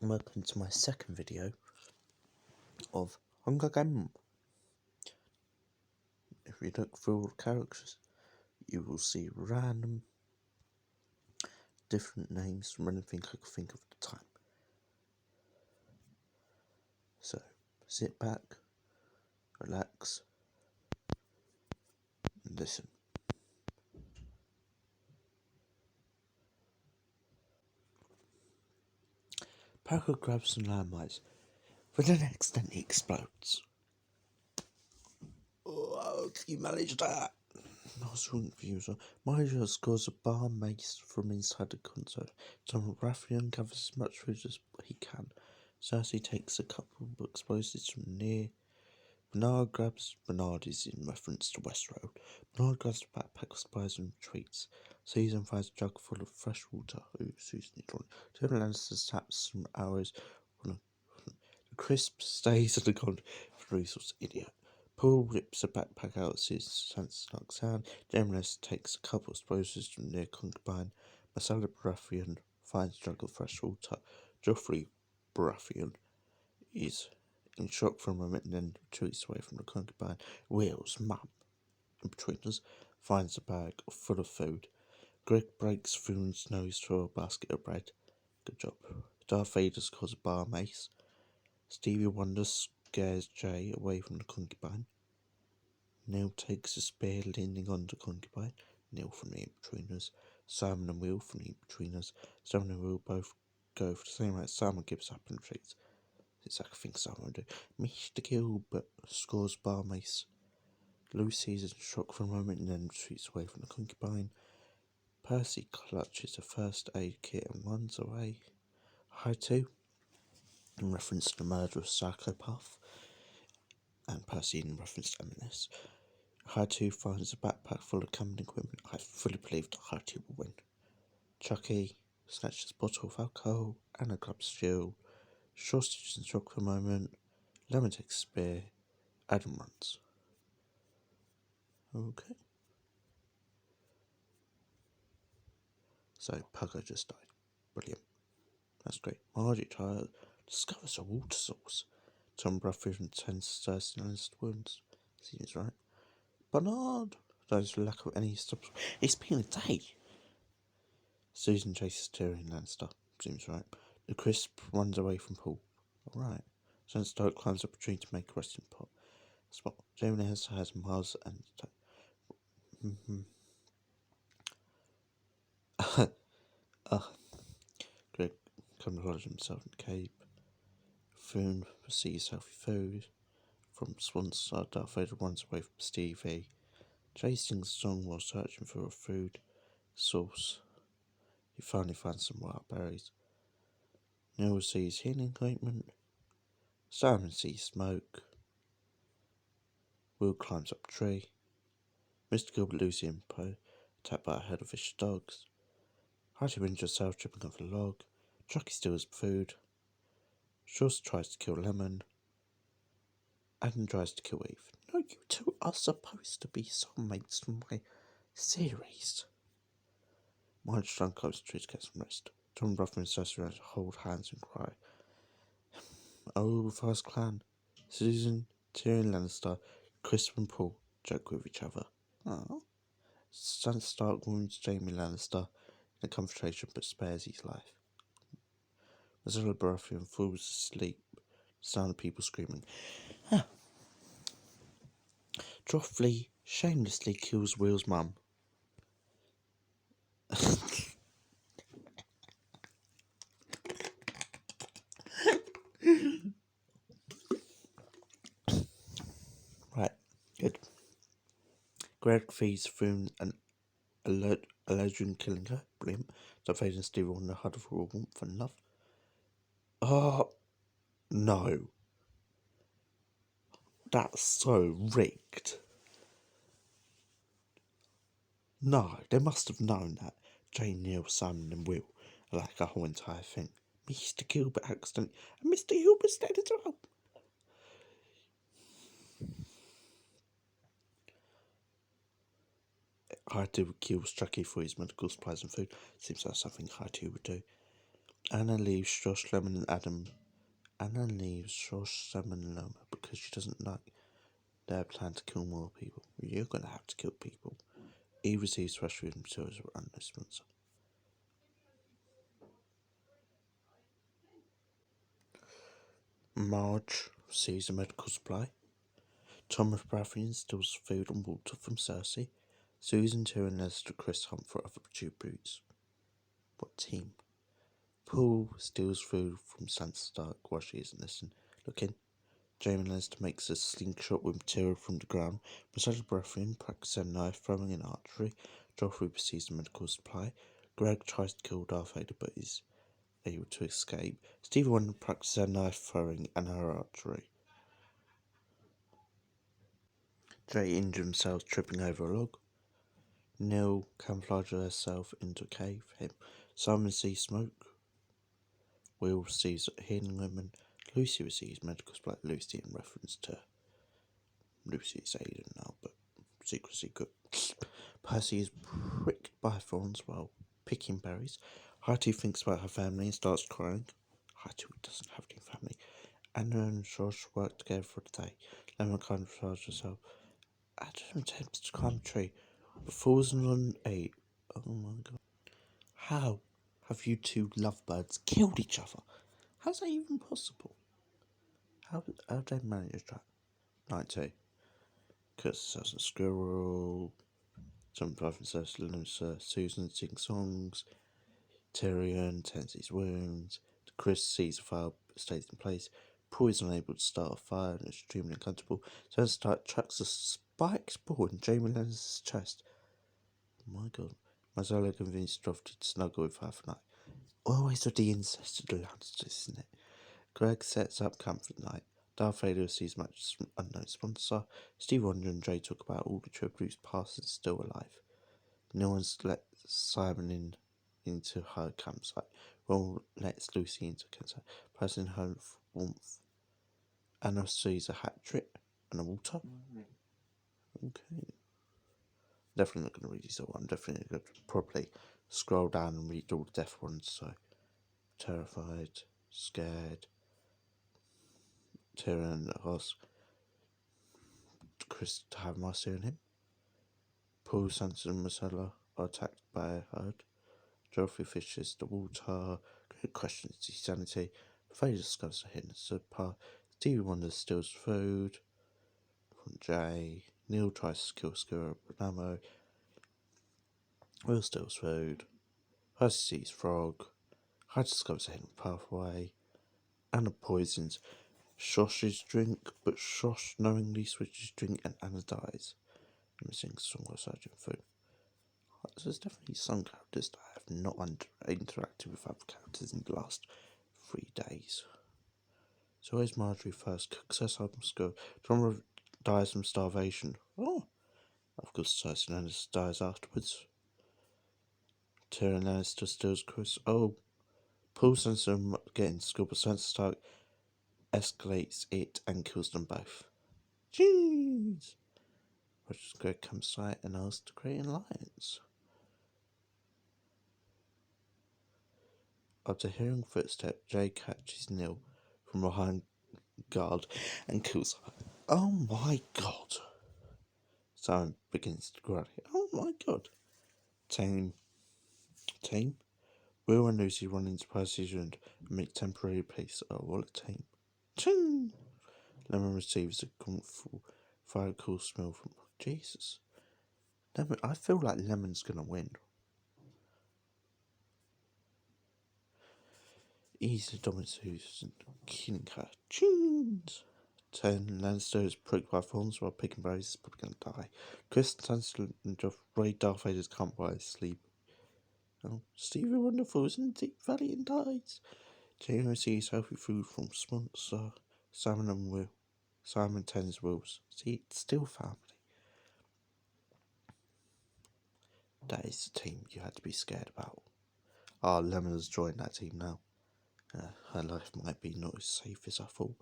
Welcome to my second video of Hunger Games. If you look through all the characters, you will see random different names from anything I could think of at the time. So sit back, relax, and listen. Parker grabs some landmines, but then accidentally explodes. Oh, how did you manage that? I was confused. Mario scores a bar mace from inside the console. Tom Raffian gathers as much food as he can. Cersei takes a couple of explosives from near. Bernard grabs. Bernard is in reference to Westworld. Bernard grabs a backpack of supplies and treats. Susan finds a jug full of fresh water. Susan is drawn. Tyrion Lannister taps some arrows. The crisp stays at the con. Resource idiot. Paul rips a backpack out as his snarks down. Jaime takes a couple of explosives from near concubine. Marcella Baratheon finds a jug of fresh water. Joffrey Baratheon is in shock for a moment and then retreats away from the concubine. Will's mum, in between us, finds a bag full of food. Greg breaks Thun's nose through a basket of bread. Good job. Darth Vader scores a bar mace. Stevie Wonder scares Jay away from the concubine. Neil takes a spear leaning on the concubine. Neil from the In-Betweeners. Simon and Will from the In-Betweeners. Simon and Will both go for the same route. Simon gives up and retreats. It's like I think Simon would do. Mr. Gilbert scores bar mace. Lucy is in shock for a moment and then retreats away from the concubine. Percy clutches a first aid kit and runs away. Hi 2, in reference to the murderous psychopath, and Percy in reference to Eminence. Hi 2 finds a backpack full of camping equipment. I fully believe that Hi 2 will win. Chucky snatches a bottle of alcohol and a club shield. Sausage is in shock for a moment. Lemon takes a spear. Adam runs. Okay. So Puggo just died. Brilliant. That's great. Margie Child discovers a water source. Tom Bradford intends Cersei Lannister wounds. Seems right. Bernard dies for lack of any stops. It's been a day. Susan chases Tyrion Lannister. Seems right. The Crisp runs away from Paul. Alright. Sansa Stark climbs up a tree to make a resting pot. Spot. Jaime has Miles and Greg camouflages himself in the cave. Thune receives healthy food from Swanstar. Darth Vader runs away from Stevie. Chasing Song while searching for a food source. He finally finds some wild berries. Neil sees healing ointment. Simon sees smoke. Will climbs up a tree. Mr. Gilbert, Lucy and Poe attacked by a herd of vicious dogs. Hearty injures herself tripping off a log. Chucky steals food. Shaw's tries to kill Lemon. Adam tries to kill Eve. No, you two are supposed to be soulmates from my series. Marge Strong climbs the tree to get some rest. Tom Ruffin and Cersei hold hands and cry. Oh, first clan. Susan, Tyrion Lannister, Crisp and Paul joke with each other. Oh. Sansa Stark wounds Jaime Lannister in a confrontation but spares his life. Marcella Baratheon falls asleep. Sound of people screaming. Joffrey shamelessly kills Will's mum. Right, good. Greg feeds Thune an alleged killing her. Brilliant. Darth Vader and Steve on the huddle for warmth and love. Oh, no. That's so rigged. No, they must have known that Jane, Neil, Simon and Will are like a whole entire thing. Mr. Gilbert accident and Mr. Gilbert's dead as well. Hi2 kills Chucky for his medical supplies and food. Seems like something Hi2 would do. Anna leaves Josh, Lemon, and Adam. Anna leaves Josh, Lemon, and Loma because she doesn't like their plan to kill more people. You're gonna have to kill people. He receives rescue materials and no sponsor. Marge receives a medical supply. Thomas Baratheon steals food and water from Cersei. Susan, Tyrion, Lester, Chris hunt for other tributes. What team? Paul steals food from Sansa Stark while she isn't listening. Looking. Jaime Lannister makes a slingshot with material from the ground. Besides Baratheon practices a knife throwing and archery. Joffrey receives a medical supply. Greg tries to kill Darth Vader but is able to escape. Stevie Wonder practices her knife throwing and her archery. Jay injures himself tripping over a log. Neil camouflages herself into a cave. Him. Simon sees smoke. Will receives a healing woman. Lucy receives medical supply. Lucy in reference to Lucy's Aiden now, but secrecy good. Percy is pricked by thorns while picking berries. Hatu thinks about her family and starts crying. Hatu doesn't have any family. Anna and Josh work together for the day. Lemon camouflages herself. Adam attempts to climb a tree, but falls on a. Oh my god. How have you two lovebirds killed each other? How's that even possible? How did they manage that? Night 2. Curtis has a squirrel. Some private Susan sings songs. Tyrion tends his wounds. Chris sees a fire but stays in place. Paul is unable to start a fire and is extremely uncomfortable. So Stark chucks a spiked ball in Jaime Lannister's chest. Oh my god. Marcella convinced Joffrey to snuggle with her for night. Always with the incest of the Lannisters, isn't it? Greg sets up camp for the night. Darth Vader sees matches from unknown sponsor. Steve Wonder and Jay talk about all the tributes past and still alive. No one's let Simon into her campsite. Ron lets Lucy into the campsite. Pressing her for warmth. Anna sees a hat trick and a water. Okay. Definitely not going to read these all. I'm definitely going to probably scroll down and read all the death ones. So, terrified, scared. Tyrion asks Chris to have mercy on him. Paul, Sansa, and Marcella are attacked by a herd. Joffrey fishes the water. Greg questions his sanity. Vader discovers a hidden super. Stevie Wonder steals food from Jay. Neil tries to kill Skura Bonamo. Will steals food. Percy sees Frog. Hyde discovers a hidden pathway. Anna poisons Shosh's drink, but Shosh knowingly switches drink and Anna dies. Missing song of Sergeant Fu. There's definitely some characters that I have not interacted with other characters in the last 3 days. So as Marjorie first cooks her son from school, John dies from starvation. Oh, of course, Cersei Lannister dies afterwards. Tyrion Lannister steals Chris. Oh, Paul sends them getting to school, but Sansa Stark escalates it and kills them both. Jeez! Roger's Greg comes sight and asks to create an alliance. After hearing footsteps, Jay catches Neil from behind guard and kills her. Oh my god! Simon begins to cry. Oh my god! Team. Will and Lucy run into Percy's room and make temporary peace. Oh, what a team. Ching! Lemon receives a comfortable fire cool smell from. Jesus. Lemon, I feel like Lemon's gonna win. Easily dominates Susan, killing her. Chings! 10. Lannister is pricked by thorns while picking berries is probably gonna die. Chris Sansa and Ray Darth Vader's campfire sleep. Oh, Stevie Wonder falls in the deep valley and dies. Jamie receives healthy food from sponsor Simon and Will. Simon tends Wills. See, it's still family. That is the team you had to be scared about. Ah, Lemon has joined that team now. Her life might be not as safe as I thought.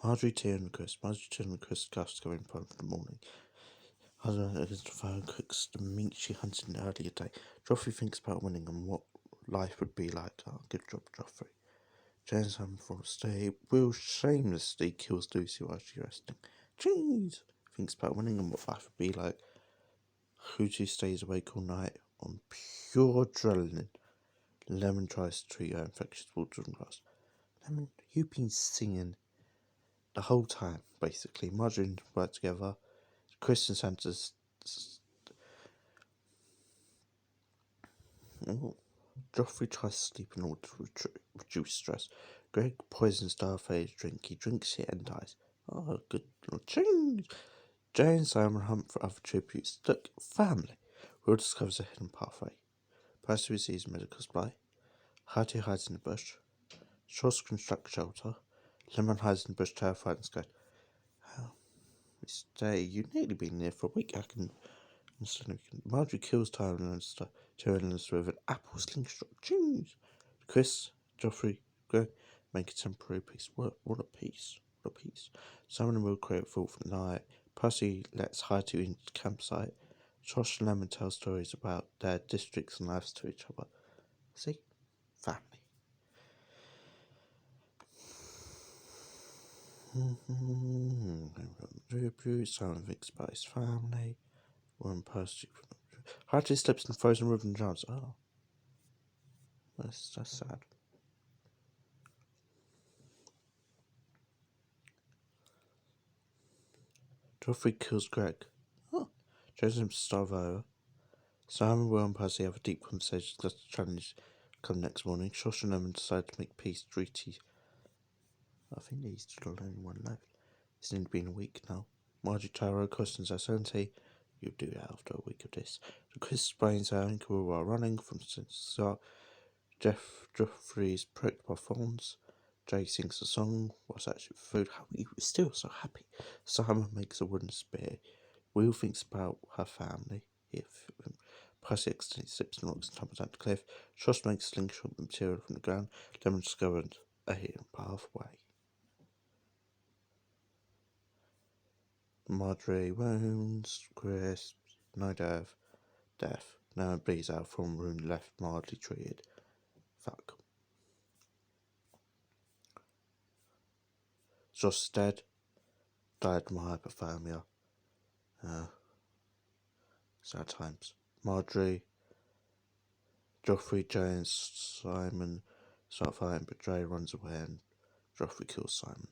Marjorie, Tyrion, and Chris. Marjorie, Tyrion, and Chris discuss going prime for the morning. Husband against the fire cooks the meat she hunted in the earlier day. Joffrey thinks about winning and what life would be like. Oh, good job, Joffrey. James Hammond from stay. Will shamelessly kills Lucy while she's resting. Jeez! Thinks about winning and what life would be like. Hooty stays awake all night on pure adrenaline. Lemon tries to treat her infectious water and grass. Lemon, you've been singing the whole time, basically. Marjorie and work together. Chris and Santa's. Joffrey tries to sleep in order to reduce stress. Greg poisons Darth's drink. He drinks it and dies. Oh, good change. Jay and Simon hunt for other tributes. Look, family. Will discovers a hidden pathway. Percy receives medical supply. Hattie hides in the bush. Shosh constructs shelter. Lemon hides in the bush, terrified and scared. We stay. You've nearly been there for a week. I can. Marjorie kills Tyrannus with an apple slingshot. Jeez. Chris, Joffrey, Greg make a temporary peace. What a peace. What a peace. Simon and Will create for the night. Percy lets Haiti into the campsite. Josh and Lemon tell stories about their districts and lives to each other. See? Family. Simon thinks about his family. One Percy. Haiti slips in the frozen river and drowns. Oh. That's sad. Joffrey kills Greg. Oh. Chooses him to starve over. Simon, Will, and Percy have a deep conversation because the challenge come next morning. Shosh and Lemon decide to make peace treaty. I think he's still the only one left. It's only been a week now. Marjorie Tyrell questions her certainty. You'll do it after a week of this. So Chris sprains her ankle while running from start. Joffrey's pricked by thorns. Jay sings a song. What's actually food? How he was still so happy. Simon makes a wooden spear. Will thinks about her family. Percy accidentally slips and rocks and tumbles down the cliff. Shosh makes a slingshot material from the ground. Lemon discovered a hidden pathway. Marjorie wounds, Chris, no death. No one bleeds out from wound left mildly treated. Fuck. Josh dead. Died from hypothermia. Sad times. Marjorie, Joffrey, Jay and Simon start fighting, but Jay runs away and Joffrey kills Simon.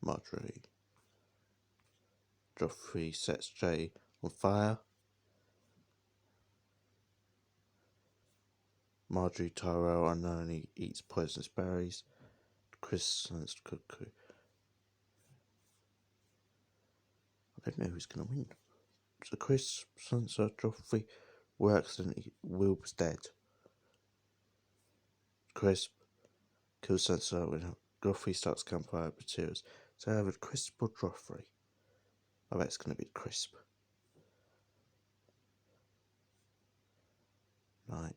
Marjorie. Joffrey sets Jay on fire. Marjorie Tyrell unknowingly eats poisonous berries. Chris sends Cuckoo. I don't know who's going to win. So Chris sends Joffrey works and Will was dead. Crisp kills Sansa when Joffrey starts campfire materials. So I have a Crisp or Joffrey. I bet it's going to be Crisp. Right.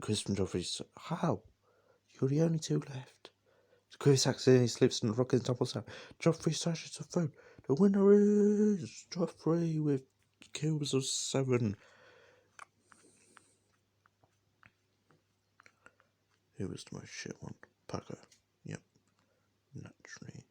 Crisp and Joffrey. How? You're the only two left. Chris accidentally slips and the rock and tumbles out. Joffrey slashes the phone. The winner is Joffrey with kills of 7. Who was the most shit one? Paco. Yep. Naturally.